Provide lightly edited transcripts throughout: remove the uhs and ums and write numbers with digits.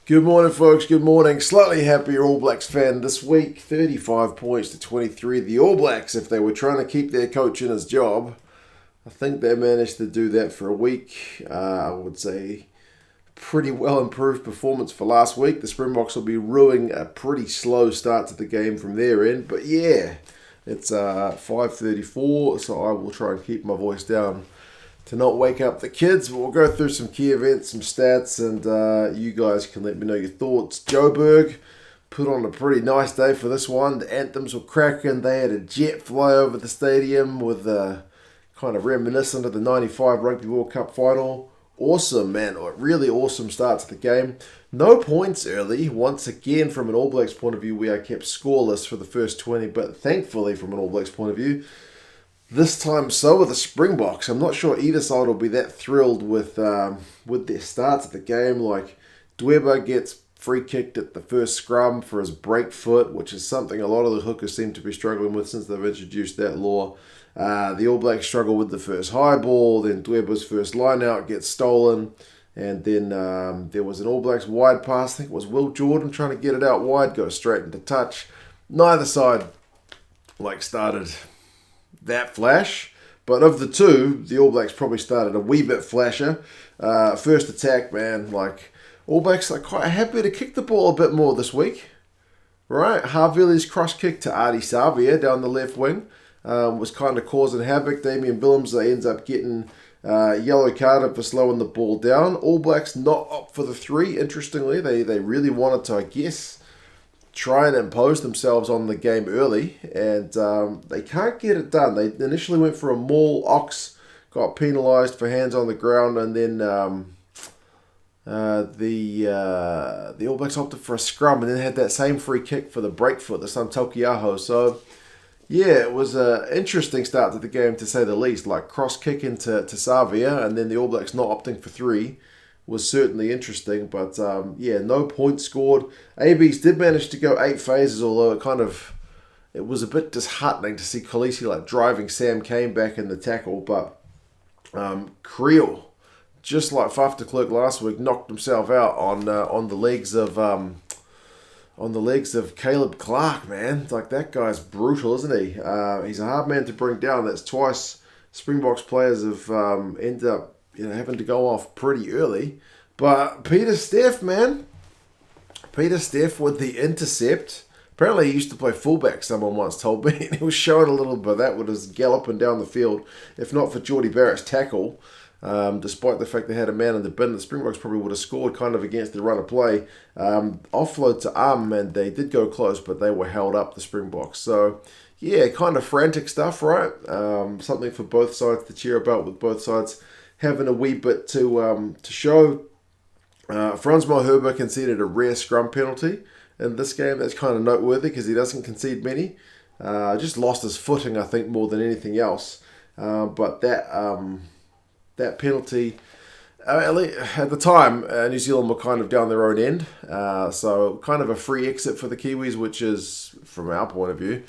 Good morning, folks. Good morning. Slightly happier All Blacks fan this week. 35 points to 23. The All Blacks, if they were trying to keep their coach in his job, I think they managed to do that for a week. I would say pretty well improved performance for last week. The Springboks will be ruining a pretty slow start to the game from their end. But yeah, it's 5:34, so I will try and keep my voice down to not wake up the kids. But we'll go through some key events, some stats, and you guys can let me know your thoughts. Joburg put on a pretty nice day for this one. The anthems were cracking. They had a jet fly over the stadium with kind of reminiscent of the 95 Rugby World Cup final. Awesome, man. A really awesome start to the game. No points early. Once again, from an All Blacks point of view, we are kept scoreless for the first 20, but thankfully, from an All Blacks point of view, this time so are the Springboks. I'm not sure either side will be that thrilled with their start to the game. Like, Dweba gets free kicked at the first scrum for his break foot, which is something a lot of the hookers seem to be struggling with since they've introduced that law. The All Blacks struggle with the first high ball, then Dweba's first line out gets stolen, and then there was an All Blacks wide pass. I think it was Will Jordan trying to get it out wide, goes straight into touch. Neither side started that flash, but of the two, the All Blacks probably started a wee bit flasher. First attack, man, All Blacks are quite happy to kick the ball a bit more this week, right? Havili's cross kick to Ardie Savea down the left wing was kind of causing havoc. Damian Willemse ends up getting yellow carded for slowing the ball down. All Blacks not up for the three. Interestingly, they really wanted to, I guess, try and impose themselves on the game early, and they can't get it done. They initially went for a maul. Ox got penalised for hands on the ground, and then the All Blacks opted for a scrum, and then had that same free kick for the break foot, this time Taukei'aho. So yeah, it was an interesting start to the game, to say the least. Cross kick into Savea, and then the All Blacks not opting for three was certainly interesting. But no points scored. ABs did manage to go 8 phases, although it was a bit disheartening to see Kolisi driving Sam Cane back in the tackle. But Kriel, just like Faf de Klerk last week, knocked himself out on the legs of Caleb Clark, man. That guy's brutal, isn't he? He's a hard man to bring down. That's twice Springboks players have ended up having to go off pretty early. But Pieter-Steph, man. Pieter-Steph with the intercept. Apparently he used to play fullback, someone once told me. And he was showing a little bit of that with his galloping down the field. If not for Geordie Barrett's tackle, despite the fact they had a man in the bin, the Springboks probably would have scored kind of against the run of play. Offload to and they did go close, but they were held up, the Springboks. So, yeah, kind of frantic stuff, right? Something for both sides to cheer about, with both sides having a wee bit to show. Frans Malherbe conceded a rare scrum penalty in this game. That's kind of noteworthy because he doesn't concede many. Just lost his footing, I think, more than anything else. But that penalty, at the time, New Zealand were kind of down their own end. So kind of a free exit for the Kiwis, which is, from our point of view,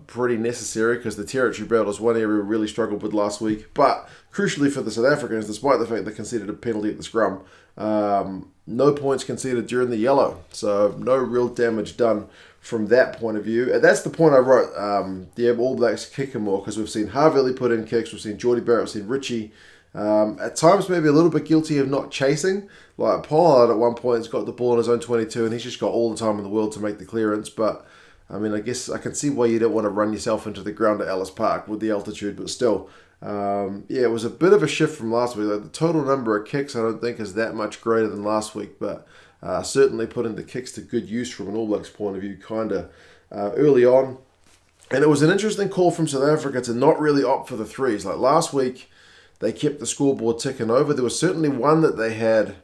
pretty necessary, because the territory battle is one area we really struggled with last week. But crucially for the South Africans, despite the fact they conceded a penalty at the scrum, no points conceded during the yellow. So no real damage done from that point of view. And that's the point I wrote. The All Blacks kicking more, because we've seen Havili put in kicks, we've seen Geordie Barrett, we've seen Richie. At times maybe a little bit guilty of not chasing. Pollard at one point has got the ball in his own 22, and he's just got all the time in the world to make the clearance. But I guess I can see why you don't want to run yourself into the ground at Ellis Park with the altitude, but still. It was a bit of a shift from last week. The total number of kicks I don't think is that much greater than last week, but certainly putting the kicks to good use from an All Blacks point of view kind of early on. And it was an interesting call from South Africa to not really opt for the threes. Last week, they kept the scoreboard ticking over. There was certainly one that they had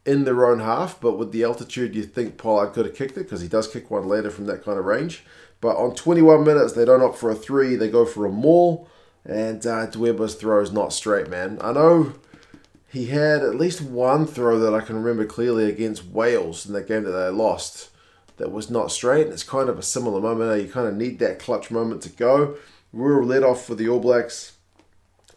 in their own half, but with the altitude, you think Pollard could have kicked it, because he does kick one later from that kind of range. But on 21 minutes, they don't opt for a three. They go for a maul, and Dweba's throw is not straight, man. I know he had at least one throw that I can remember clearly against Wales in that game that they lost that was not straight, and it's kind of a similar moment. You kind of need that clutch moment to go. We were let off for the All Blacks.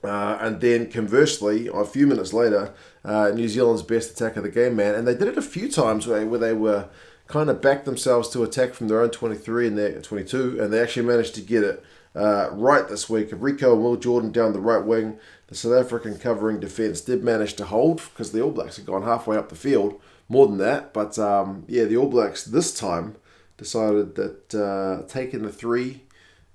And then conversely, a few minutes later, New Zealand's best attack of the game, man. And they did it a few times where they were kind of backed themselves to attack from their own 23 and their 22, and they actually managed to get it right this week. Rico and Will Jordan down the right wing. The South African covering defence did manage to hold because the All Blacks had gone halfway up the field, more than that. But the All Blacks this time decided that taking the 3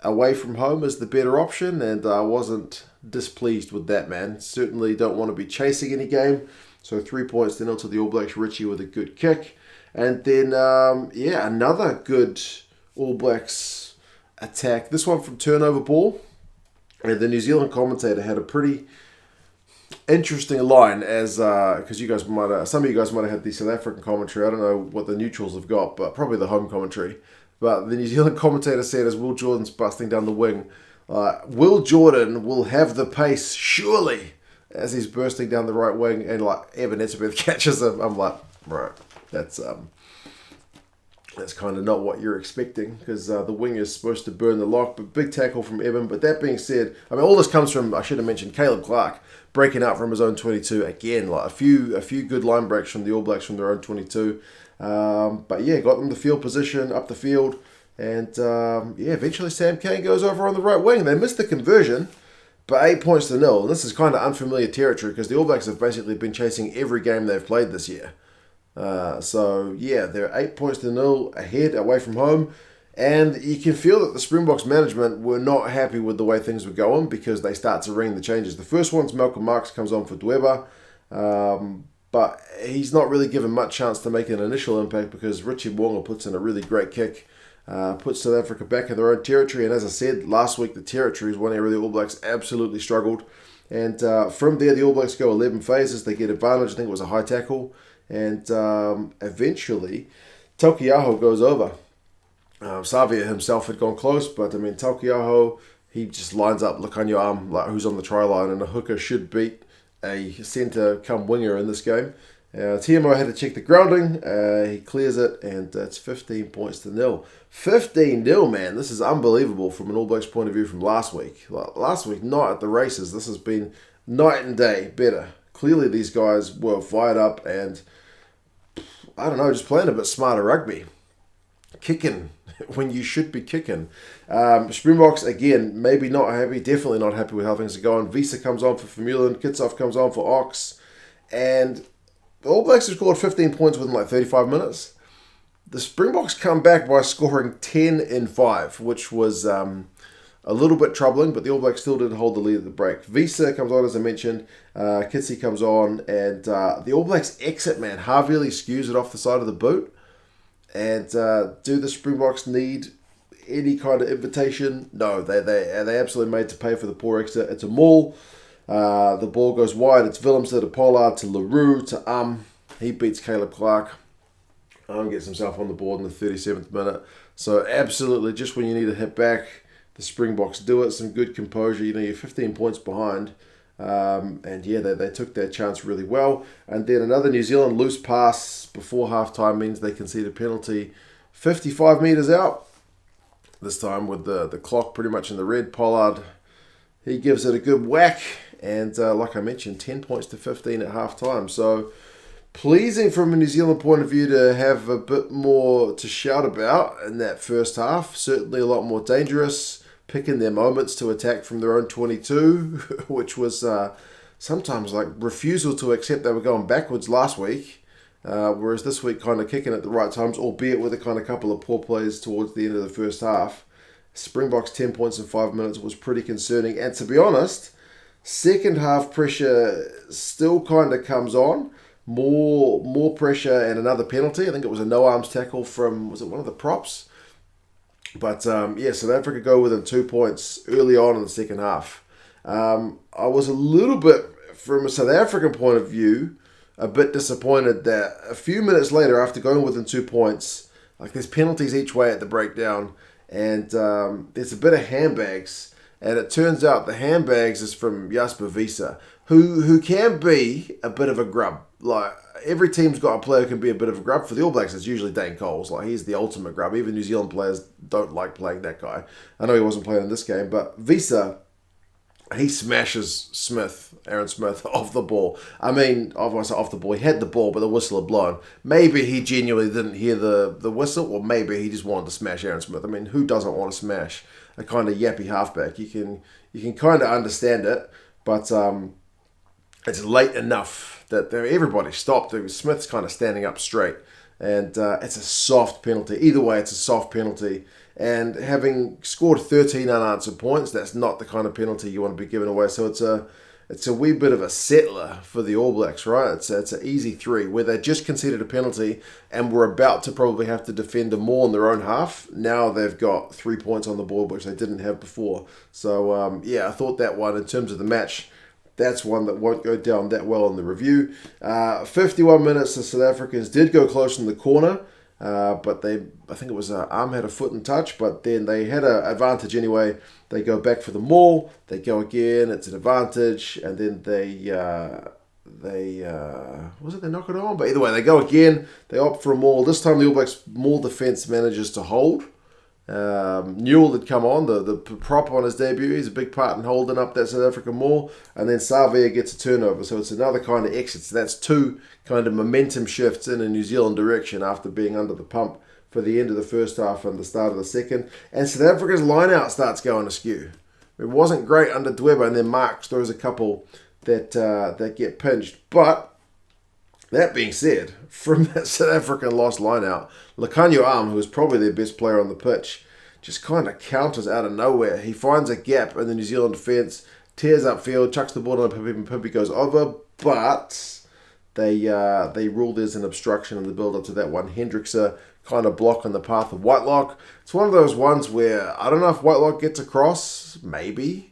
away from home is the better option, and I wasn't displeased with that, man. Certainly don't want to be chasing any game. So 3 points then to the All Blacks. Richie with a good kick. And then, another good All Blacks attack. This one from turnover ball. And the New Zealand commentator had a pretty interesting line as, because you guys some of you guys might have had the South African commentary. I don't know what the neutrals have got, but probably the home commentary. But the New Zealand commentator said as Will Jordan's busting down the wing, Will Jordan will have the pace, surely, as he's bursting down the right wing, and Eben Etzebeth catches him. I'm like, right. That's kind of not what you're expecting because the wing is supposed to burn the lock, but big tackle from Eben. But that being said, I mean, all this comes from, I should have mentioned, Caleb Clark breaking out from his own 22 again. A few good line breaks from the All Blacks from their own 22. But yeah, got them the field position up the field, and eventually Sam Cane goes over on the right wing. They missed the conversion, but 8 points to 0. And this is kind of unfamiliar territory because the All Blacks have basically been chasing every game they've played this year. They're 8 points to 0 ahead away from home, and you can feel that the Springboks management were not happy with the way things were going because they start to ring the changes. The first one's Marx comes on for Dweba, but he's not really given much chance to make an initial impact because Richie Mwanga puts in a really great kick, puts South Africa back in their own territory, and as I said last week, the territory is one area the All Blacks absolutely struggled, and from there the All Blacks go 11 phases. They get advantage. I think it was a high tackle. And eventually, Taukei'aho goes over. Savia himself had gone close, but I mean, Taukei'aho, he just lines up Lukhanyo arm, who's on the try line, and a hooker should beat a centre come winger in this game. TMO had to check the grounding. He clears it, and it's 15 points to 0. 15-0, man. This is unbelievable from an All Blacks point of view from last week. Last week, not at the races. This has been night and day better. Clearly, these guys were fired up and, I don't know, just playing a bit smarter rugby. Kicking when you should be kicking. Springboks, again, maybe not happy, definitely not happy with how things are going. Visa comes on for Vermeulen, Kitshoff comes on for Ox, and the All Blacks have scored 15 points within 35 minutes. The Springboks come back by scoring 10 in 5, which was a little bit troubling, but the All Blacks still did hold the lead at the break. Visa comes on, as I mentioned. Kitsy comes on, and the All Blacks exit, man. Harvey skews it off the side of the boot. And do the Springboks need any kind of invitation? No, they absolutely made to pay for the poor exit. It's a maul. The ball goes wide. It's Willemse to Pollard to LaRue to He beats Caleb Clark. Gets himself on the board in the 37th minute. So absolutely, just when you need to hit back, the Springboks do it. Some good composure. You're 15 points behind. They took their chance really well. And then another New Zealand loose pass before halftime means they concede a penalty 55 metres out. This time with the clock pretty much in the red. Pollard, he gives it a good whack. And like I mentioned, 10 points to 15 at halftime. So pleasing from a New Zealand point of view to have a bit more to shout about in that first half. Certainly a lot more dangerous. Picking their moments to attack from their own 22, which was sometimes refusal to accept they were going backwards last week, whereas this week kind of kicking at the right times, albeit with a kind of couple of poor plays towards the end of the first half. Springboks 10 points in 5 minutes was pretty concerning, and to be honest, second half pressure still kind of comes on. More pressure and another penalty. I think it was a no-arms tackle from, was it one of the props? But, South Africa go within 2 points early on in the second half. I was a little bit, from a South African point of view, a bit disappointed that a few minutes later, after going within 2 points, there's penalties each way at the breakdown, and there's a bit of handbags, and it turns out the handbags is from Jasper Visa, who can be a bit of a grub. Every team's got a player who can be a bit of a grub. For the All Blacks, it's usually Dane Coles. He's the ultimate grub. Even New Zealand players don't like playing that guy. I know he wasn't playing in this game, but Visa he smashes Aaron Smith, off the ball. I mean, obviously off the ball. He had the ball, but the whistle had blown. Maybe he genuinely didn't hear the whistle, or maybe he just wanted to smash Aaron Smith. I mean, who doesn't want to smash a kind of yappy halfback? You can kind of understand it, but it's late enough that everybody stopped. Smith's kind of standing up straight, and it's a soft penalty. Either way, it's a soft penalty. And having scored 13 unanswered points, that's not the kind of penalty you want to be giving away. So it's a wee bit of a settler for the All Blacks, right? It's an easy 3 where they just conceded a penalty and were about to probably have to defend them more in their own half. Now they've got 3 points on the board, which they didn't have before. So, I thought that one, in terms of the match, that's one that won't go down that well in the review. 51 minutes, the South Africans did go close in the corner. But I think it was arm had a foot in touch, but then they had an advantage anyway. They go back for the maul, they go again, it's an advantage, and then they knock it on? But either way, they go again, they opt for a maul. This time the All Blacks maul defence manages to hold. Newell had come on, the prop on his debut. He's a big part in holding up that South African maul, and then Savea gets a turnover, so it's another kind of exit. So that's 2 kind of momentum shifts in a New Zealand direction after being under the pump for the end of the first half and the start of the second. And South Africa's line-out starts going askew. It wasn't great under Dweba, and then Marx throws a couple that get pinched. But that being said, from that South African lost line-out, Lukhanyo, who was probably their best player on the pitch, just kind of counters out of nowhere. He finds a gap in the New Zealand defence, tears upfield, chucks the ball on Pimpi, and Pimpi goes over, but they rule there's an obstruction in the build-up to that one. Hendrikse kind of block on the path of Whitelock. It's one of those ones where I don't know if Whitelock gets across. Maybe.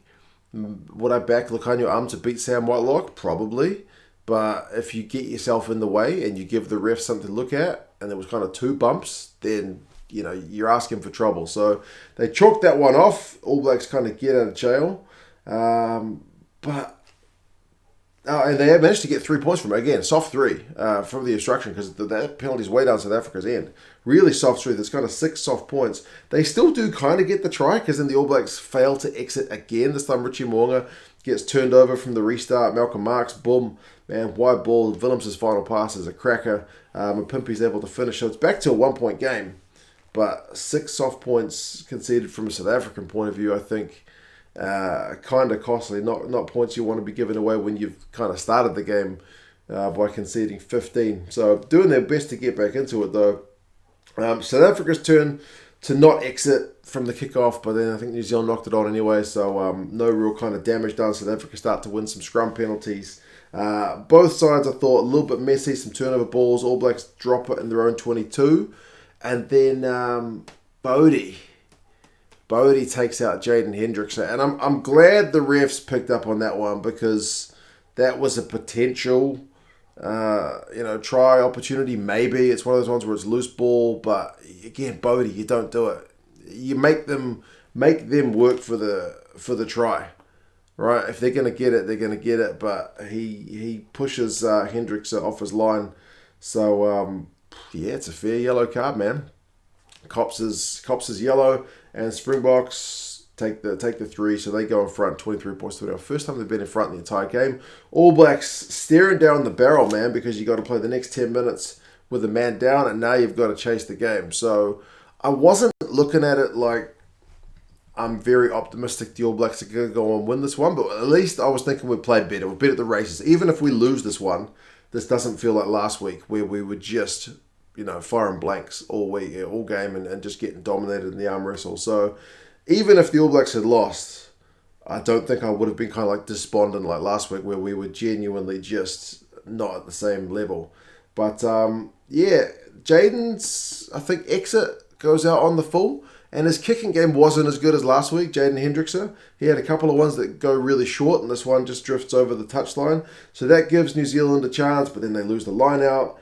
Would I back Lukhanyo to beat Sam Whitelock? Probably. But if you get yourself in the way and you give the ref something to look at, and there was kind of 2 bumps, then you're asking for trouble. So they chalked that one off. All Blacks kind of get out of jail. And they managed to get 3 points from it. Again, soft 3 from the obstruction, because that penalty's way down South Africa's end. Really soft 3. There's kind of 6 soft points. They still do kind of get the try, because then the All Blacks fail to exit again. This time Richie Mo'unga gets turned over from the restart. Malcolm Marx, boom, man, wide ball. Willemse's final pass is a cracker. Mapimpi's able to finish. So it's back to a 1-point game. But 6 soft points conceded from a South African point of view, I think, kind of costly. Not points you want to be giving away when you've kind of started the game by conceding 15. So doing their best to get back into it, though. South Africa's turn to not exit from the kickoff, but then I think New Zealand knocked it on anyway, so no real kind of damage done. South Africa start to win some scrum penalties. Both sides, I thought, a little bit messy, some turnover balls. All Blacks drop it in their own 22. And then Bodie takes out Jaden Hendrikse. And I'm glad the refs picked up on that one, because that was a potential try opportunity. Maybe it's one of those ones where it's loose ball, but again, Bodie, you don't do it. You make them work for the try, right? If they're going to get it, they're going to get it. But he pushes Hendrikse off his line, so it's a fair yellow card, man. Cops is yellow, and Springboks take the 3, so they go in front, 23 points to 0. First time they've been in front in the entire game. All Blacks staring down the barrel, man, because you got to play the next 10 minutes with a man down, and now you've got to chase the game. So I wasn't looking at it like I'm very optimistic the All Blacks are going to go and win this one, but at least I was thinking we'd play better. We'll beat at the races. Even if we lose this one, this doesn't feel like last week where we were just firing blanks all week, all game, and just getting dominated in the arm wrestle. So even if the All Blacks had lost, I don't think I would have been kind of like despondent like last week, where we were genuinely just not at the same level. But Jaden's, I think, exit goes out on the full, and his kicking game wasn't as good as last week, Jaden Hendrikse. He had a couple of ones that go really short, and this one just drifts over the touchline. So that gives New Zealand a chance, but then they lose the line out.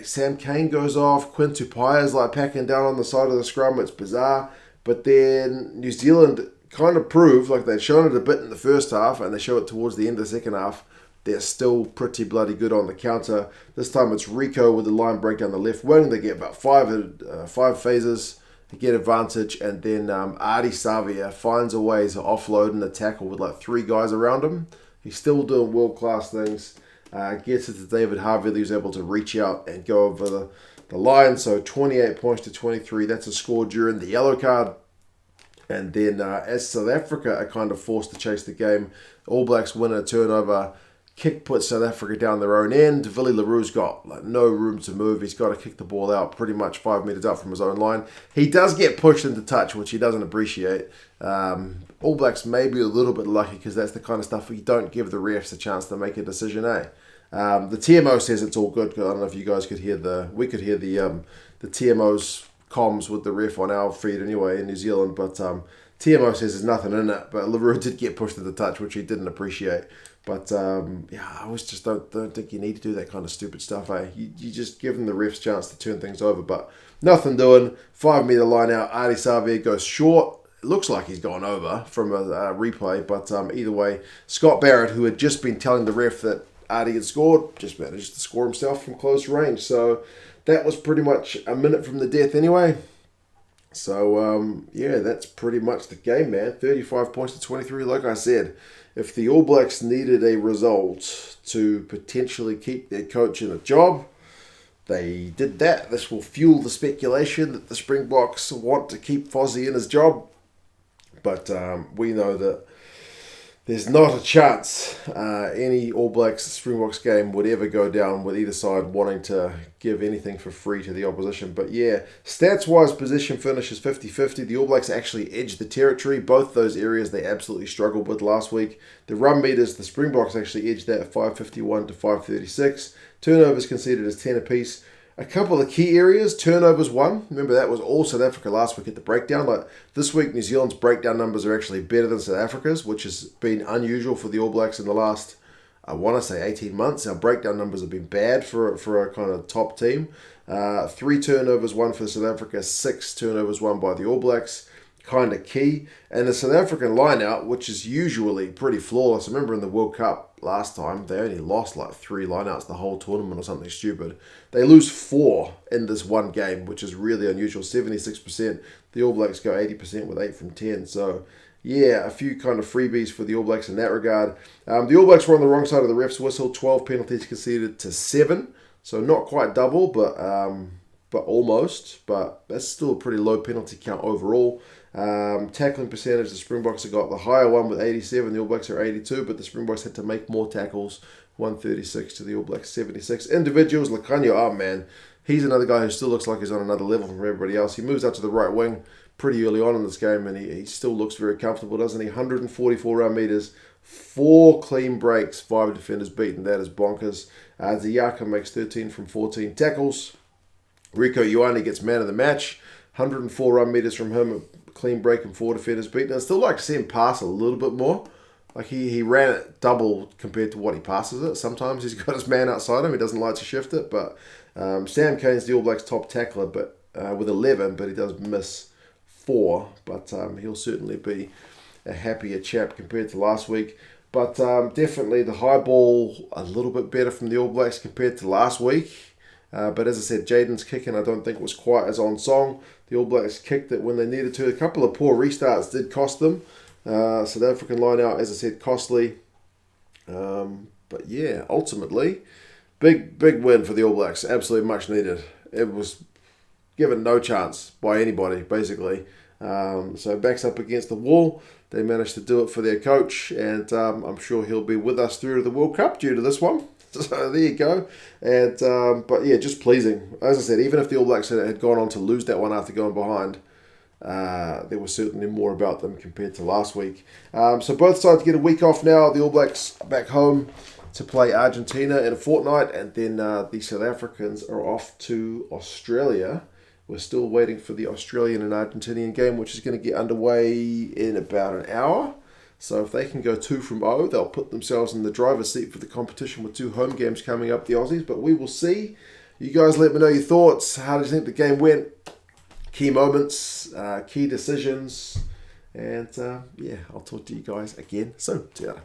Sam Cane goes off. Quinn Tupai's like packing down on the side of the scrum. It's bizarre. But then New Zealand kind of proved, like they'd shown it a bit in the first half, and they show it towards the end of the second half, they're still pretty bloody good on the counter. This time it's Rico with the line break down the left wing. They get about five phases. get advantage, and then Ardie Savia finds a way to offload in the tackle with like 3 guys around him. He's still doing world-class things. Gets it to David Harvey, who's able to reach out and go over the line. So 28 points to 23. That's a score during the yellow card. And then as South Africa are kind of forced to chase the game, All Blacks win a turnover. Kick puts South Africa down their own end. Willie LaRue's got like no room to move. He's got to kick the ball out pretty much 5 metres out from his own line. He does get pushed into touch, which he doesn't appreciate. All Blacks may be a little bit lucky because that's the kind of stuff we don't give the refs a chance to make a decision, eh? The TMO says it's all good. I don't know if you guys could hear the TMO's comms with the ref on our feed anyway in New Zealand, but TMO says there's nothing in it. But LaRue did get pushed into touch, which he didn't appreciate. But I always just don't think you need to do that kind of stupid stuff, eh? You just give them the refs chance to turn things over, but nothing doing. 5 metre line out. Ardie Savia goes short. It looks like he's gone over from a replay, but either way, Scott Barrett, who had just been telling the ref that Ardie had scored, just managed to score himself from close range. So that was pretty much a minute from the death anyway. So, that's pretty much the game, man. 35 points to 23. Like I said, if the All Blacks needed a result to potentially keep their coach in a job, they did that. This will fuel the speculation that the Springboks want to keep Fozzie in his job. But we know that there's not a chance any All Blacks Springboks game would ever go down with either side wanting to give anything for free to the opposition. But yeah, stats-wise, position finishes 50-50. The All Blacks actually edged the territory. Both those areas they absolutely struggled with last week. The run meters, the Springboks actually edged that 551 to 536. Turnovers conceded as 10 apiece. A couple of key areas, turnovers 1. Remember, that was all South Africa last week at the breakdown. Like this week, New Zealand's breakdown numbers are actually better than South Africa's, which has been unusual for the All Blacks in the last, I want to say, 18 months. Our breakdown numbers have been bad for a kind of top team. 3 turnovers, 1 for South Africa, 6 turnovers, 1 by the All Blacks. Kind of key. And the South African line-out, which is usually pretty flawless. I remember in the World Cup last time, they only lost like 3 line-outs the whole tournament or something stupid. They lose 4 in this one game, which is really unusual. 76%. The All Blacks go 80% with 8 from 10. So, yeah, a few kind of freebies for the All Blacks in that regard. The All Blacks were on the wrong side of the ref's whistle. 12 penalties conceded to 7. So not quite double, but almost. But that's still a pretty low penalty count overall. Tackling percentage, the Springboks have got the higher one with 87, the All Blacks are 82, but the Springboks had to make more tackles, 136 to the All Blacks 76. Individuals, Lukhanyo, oh man, he's another guy who still looks like he's on another level from everybody else. He moves out to the right wing pretty early on in this game, and he still looks very comfortable, doesn't he? 144 round meters, 4 clean breaks, 5 defenders beaten. That is bonkers. Jager makes 13 from 14 tackles. Rieko Ioane gets man of the match, 104 run meters from him, clean break and 4 defenders beaten. I'd still like to see him pass a little bit more. Like he ran it double compared to what he passes it. Sometimes he's got his man outside him. He doesn't like to shift it. But Sam Cane's the All Blacks top tackler, but with 11, but he does miss 4. But he'll certainly be a happier chap compared to last week. But definitely the high ball a little bit better from the All Blacks compared to last week. But as I said, Jaden's kicking I don't think was quite as on song. The All Blacks kicked it when they needed to. A couple of poor restarts did cost them. South African line out, as I said, costly. But yeah, ultimately, big win for the All Blacks. Absolutely much needed. It was given no chance by anybody, basically. So backs up against the wall. They managed to do it for their coach, and I'm sure he'll be with us through the World Cup due to this one. So there you go. And but yeah, just pleasing. As I said, even if the All Blacks had gone on to lose that one after going behind, there was certainly more about them compared to last week. So both sides get a week off now. The All Blacks back home to play Argentina in a fortnight, and then the South Africans are off to Australia. We're still waiting for the Australian and Argentinian game, which is going to get underway in about an hour. So if they can go 2-0, they'll put themselves in the driver's seat for the competition with 2 home games coming up, the Aussies. But we will see. You guys let me know your thoughts. How do you think the game went? Key moments, key decisions. And yeah, I'll talk to you guys again soon. See you later.